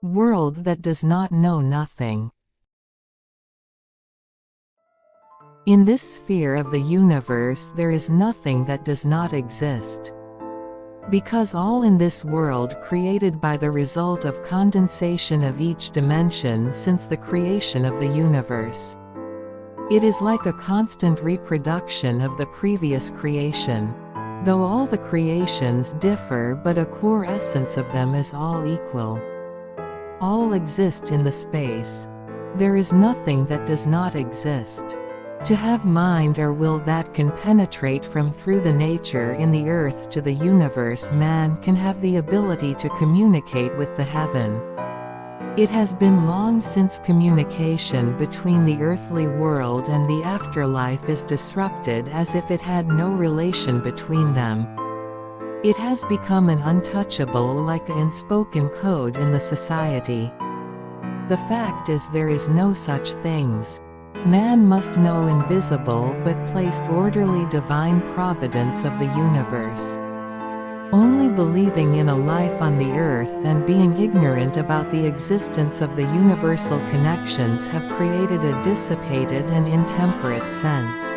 World that does not know nothing. In this sphere of the universe there is nothing that does not exist. Because all in this world created by the result of condensation of each dimension since the creation of the universe. It is like a constant reproduction of the previous creation. Though all the creations differ, but a core essence of them is all equal. All exist in the space. There is nothing that does not exist. To have mind or will that can penetrate from through the nature in the earth to the universe, man can have the ability to communicate with the heaven. It has been long since communication between the earthly world and the afterlife is disrupted as if it had no relation between them. It has become an untouchable, like an unspoken code in the society. The fact is there is no such things. Man must know invisible but placed orderly divine providence of the universe. Only believing in a life on the earth and being ignorant about the existence of the universal connections have created a dissipated and intemperate sense.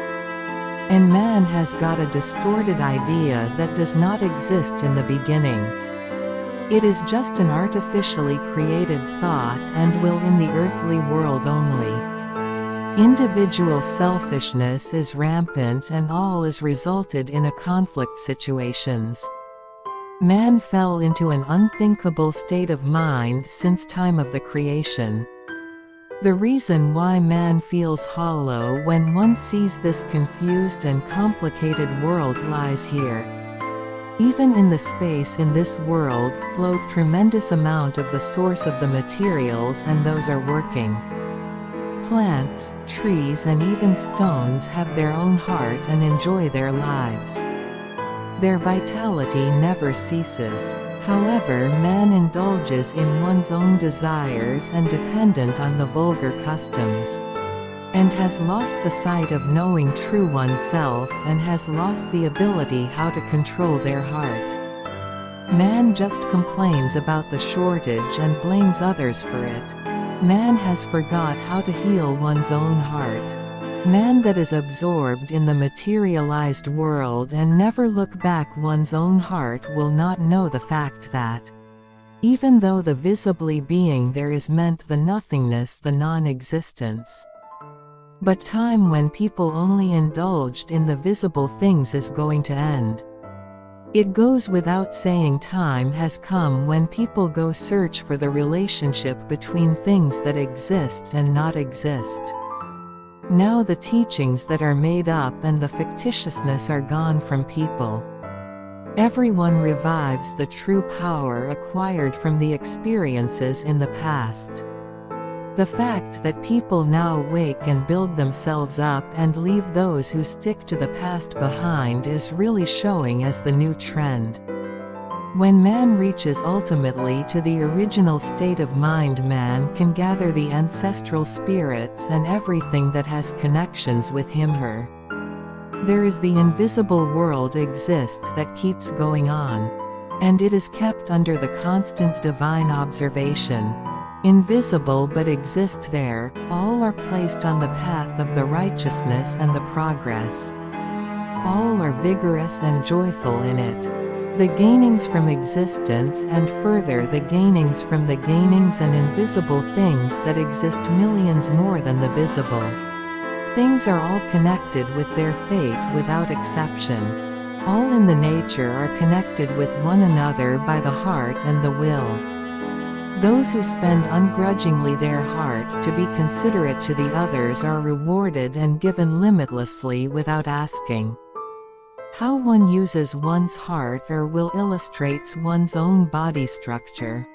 And man has got a distorted idea that does not exist in the beginning. It is just an artificially created thought and will in the earthly world only. Individual selfishness is rampant and all is resulted in a conflict situations. Man fell into an unthinkable state of mind since time of the creation. The reason why man feels hollow when one sees this confused and complicated world lies here. Even in the space in this world float tremendous amount of the source of the materials, and those are working. Plants, trees and even stones have their own heart and enjoy their lives. Their vitality never ceases. However, man indulges in one's own desires and dependent on the vulgar customs. And has lost the sight of knowing true oneself and has lost the ability how to control their heart. Man just complains about the shortage and blames others for it. Man has forgot how to heal one's own heart. Man that is absorbed in the materialized world and never look back one's own heart will not know the fact that, even though the visibly being there is meant the nothingness, the non-existence. But time when people only indulged in the visible things is going to end. It goes without saying time has come when people go search for the relationship between things that exist and not exist. Now the teachings that are made up and the fictitiousness are gone from people. Everyone revives the true power acquired from the experiences in the past. The fact that people now wake and build themselves up and leave those who stick to the past behind is really showing as the new trend. When man reaches ultimately to the original state of mind, man can gather the ancestral spirits and everything that has connections with him/her. There is the invisible world exist that keeps going on. And it is kept under the constant divine observation. Invisible but exist there, all are placed on the path of the righteousness and the progress. All are vigorous and joyful in it. The gainings from existence and further the gainings from the gainings and invisible things that exist millions more than the visible. Things are all connected with their fate without exception. All in the nature are connected with one another by the heart and the will. Those who spend ungrudgingly their heart to be considerate to the others are rewarded and given limitlessly without asking. How one uses one's heart or will illustrates one's own body structure.